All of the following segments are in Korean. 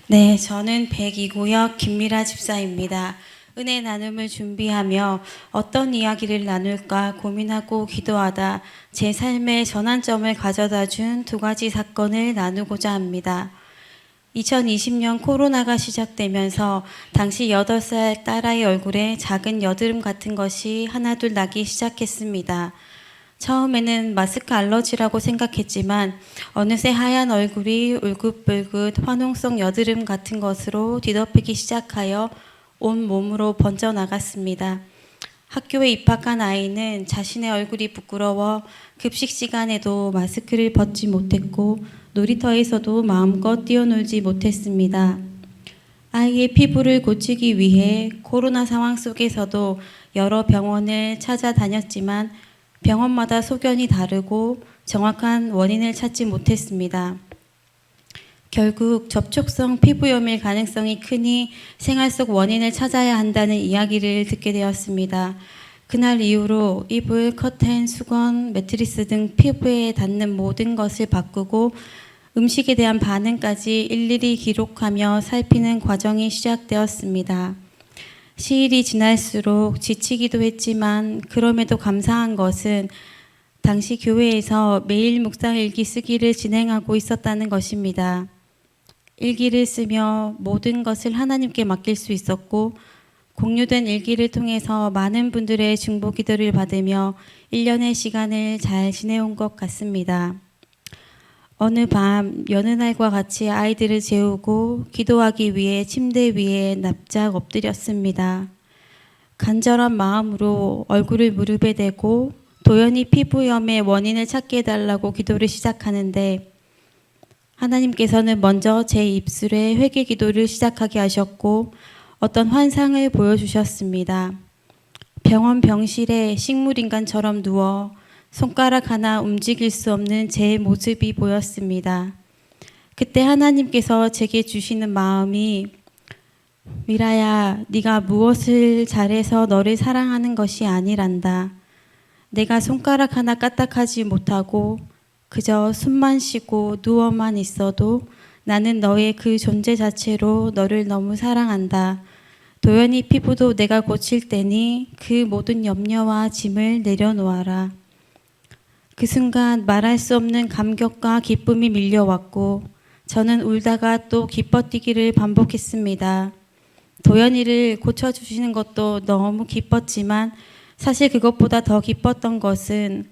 네, 저는 102구역 김미라 집사입니다. 은혜 나눔을 준비하며 어떤 이야기를 나눌까 고민하고 기도하다 제 삶의 전환점을 가져다 준 두 가지 사건을 나누고자 합니다. 2020년 코로나가 시작되면서 당시 8살 딸아이 얼굴에 작은 여드름 같은 것이 하나둘 나기 시작했습니다. 처음에는 마스크 알러지라고 생각했지만 어느새 하얀 얼굴이 울긋불긋 화농성 여드름 같은 것으로 뒤덮이기 시작하여 온 몸으로 번져나갔습니다. 학교에 입학한 아이는 자신의 얼굴이 부끄러워 급식 시간에도 마스크를 벗지 못했고 놀이터에서도 마음껏 뛰어놀지 못했습니다. 아이의 피부를 고치기 위해 코로나 상황 속에서도 여러 병원을 찾아다녔지만 병원마다 소견이 다르고 정확한 원인을 찾지 못했습니다. 결국 접촉성 피부염일 가능성이 크니 생활 속 원인을 찾아야 한다는 이야기를 듣게 되었습니다. 그날 이후로 이불, 커튼, 수건, 매트리스 등 피부에 닿는 모든 것을 바꾸고 음식에 대한 반응까지 일일이 기록하며 살피는 과정이 시작되었습니다. 시일이 지날수록 지치기도 했지만 그럼에도 감사한 것은 당시 교회에서 매일 묵상 일기 쓰기를 진행하고 있었다는 것입니다. 일기를 쓰며 모든 것을 하나님께 맡길 수 있었고 공유된 일기를 통해서 많은 분들의 중보 기도를 받으며 1년의 시간을 잘 지내온 것 같습니다. 어느 밤 여느 날과 같이 아이들을 재우고 기도하기 위해 침대 위에 납작 엎드렸습니다. 간절한 마음으로 얼굴을 무릎에 대고 도연이 피부염의 원인을 찾게 해달라고 기도를 시작하는데 하나님께서는 먼저 제 입술에 회개 기도를 시작하게 하셨고 어떤 환상을 보여주셨습니다. 병원 병실에 식물인간처럼 누워 손가락 하나 움직일 수 없는 제 모습이 보였습니다. 그때 하나님께서 제게 주시는 마음이 미라야, 네가 무엇을 잘해서 너를 사랑하는 것이 아니란다. 내가 손가락 하나 까딱하지 못하고 그저 숨만 쉬고 누워만 있어도 나는 너의 그 존재 자체로 너를 너무 사랑한다. 도연이 피부도 내가 고칠 테니 그 모든 염려와 짐을 내려놓아라. 그 순간 말할 수 없는 감격과 기쁨이 밀려왔고 저는 울다가 또 기뻐뛰기를 반복했습니다. 도연이를 고쳐주시는 것도 너무 기뻤지만 사실 그것보다 더 기뻤던 것은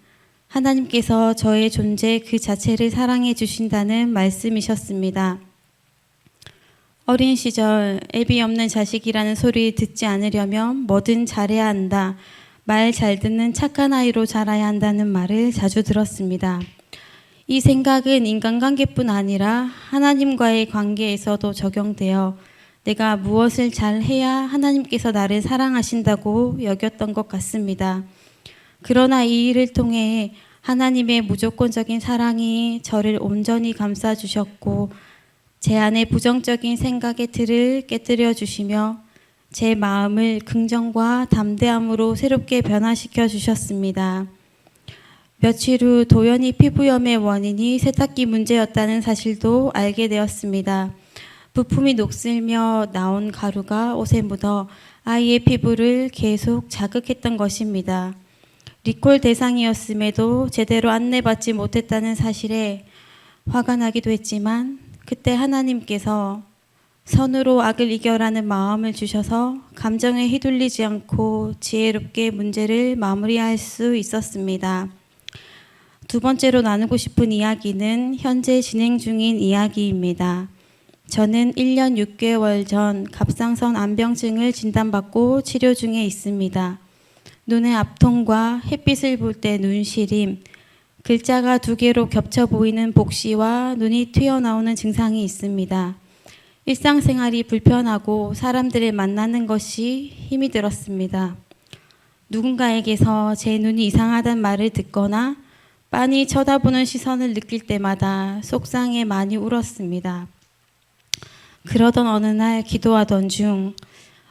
하나님께서 저의 존재 그 자체를 사랑해 주신다는 말씀이셨습니다. 어린 시절 애비 없는 자식이라는 소리 듣지 않으려면 뭐든 잘해야 한다. 말 잘 듣는 착한 아이로 자라야 한다는 말을 자주 들었습니다. 이 생각은 인간관계뿐 아니라 하나님과의 관계에서도 적용되어 내가 무엇을 잘해야 하나님께서 나를 사랑하신다고 여겼던 것 같습니다. 그러나 이 일을 통해 하나님의 무조건적인 사랑이 저를 온전히 감싸주셨고 제 안에 부정적인 생각의 틀을 깨뜨려 주시며 제 마음을 긍정과 담대함으로 새롭게 변화시켜 주셨습니다. 며칠 후 도연이 피부염의 원인이 세탁기 문제였다는 사실도 알게 되었습니다. 부품이 녹슬며 나온 가루가 옷에 묻어 아이의 피부를 계속 자극했던 것입니다. 리콜 대상이었음에도 제대로 안내받지 못했다는 사실에 화가 나기도 했지만 그때 하나님께서 선으로 악을 이겨라는 마음을 주셔서 감정에 휘둘리지 않고 지혜롭게 문제를 마무리할 수 있었습니다. 두 번째로 나누고 싶은 이야기는 현재 진행 중인 이야기입니다. 저는 1년 6개월 전 갑상선 암병증을 진단받고 치료 중에 있습니다. 눈의 앞통과 햇빛을 볼 때 눈시림, 글자가 2개로 겹쳐 보이는 복시와 눈이 튀어나오는 증상이 있습니다. 일상생활이 불편하고 사람들을 만나는 것이 힘이 들었습니다. 누군가에게서 제 눈이 이상하단 말을 듣거나 빤히 쳐다보는 시선을 느낄 때마다 속상해 많이 울었습니다. 그러던 어느 날 기도하던 중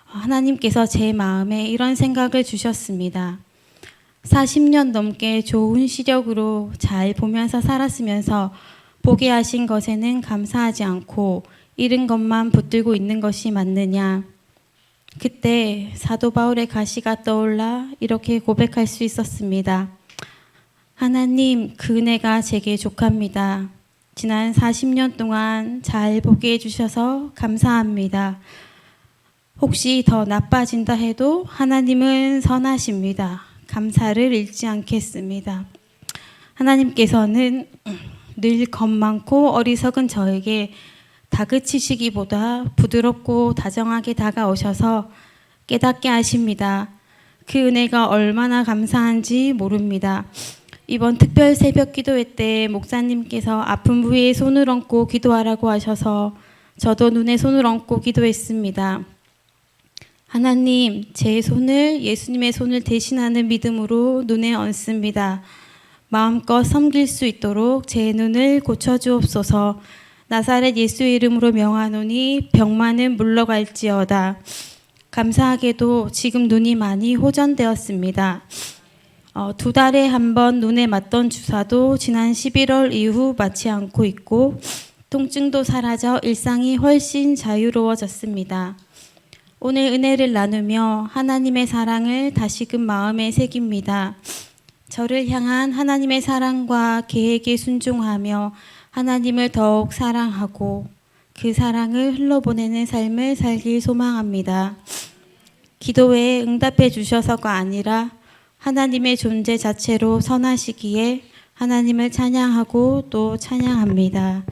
하나님께서 제 마음에 이런 생각을 주셨습니다. 40년 넘게 좋은 시력으로 잘 보면서 살았으면서 보게 하신 것에는 감사하지 않고 잃은 것만 붙들고 있는 것이 맞느냐? 그때 사도 바울의 가시가 떠올라 이렇게 고백할 수 있었습니다. 하나님, 그 은혜가 제게 족합니다. 지난 40년 동안 잘 보게 해주셔서 감사합니다. 혹시 더 나빠진다 해도 하나님은 선하십니다. 감사를 잃지 않겠습니다. 하나님께서는 늘 겁많고 어리석은 저에게 다그치시기보다 부드럽고 다정하게 다가오셔서 깨닫게 하십니다. 그 은혜가 얼마나 감사한지 모릅니다. 이번 특별 새벽 기도회 때 목사님께서 아픈 부위에 손을 얹고 기도하라고 하셔서 저도 눈에 손을 얹고 기도했습니다. 하나님, 제 손을 예수님의 손을 대신하는 믿음으로 눈에 얹습니다. 마음껏 섬길 수 있도록 제 눈을 고쳐주옵소서. 나사렛 예수의 이름으로 명하노니 병만은 물러갈지어다. 감사하게도 지금 눈이 많이 호전되었습니다. 2달에 한 번 눈에 맞던 주사도 지난 11월 이후 맞지 않고 있고 통증도 사라져 일상이 훨씬 자유로워졌습니다. 오늘 은혜를 나누며 하나님의 사랑을 다시금 마음에 새깁니다. 저를 향한 하나님의 사랑과 계획에 순종하며 하나님을 더욱 사랑하고 그 사랑을 흘러보내는 삶을 살길 소망합니다. 기도에 응답해 주셔서가 아니라 하나님의 존재 자체로 선하시기에 하나님을 찬양하고 또 찬양합니다.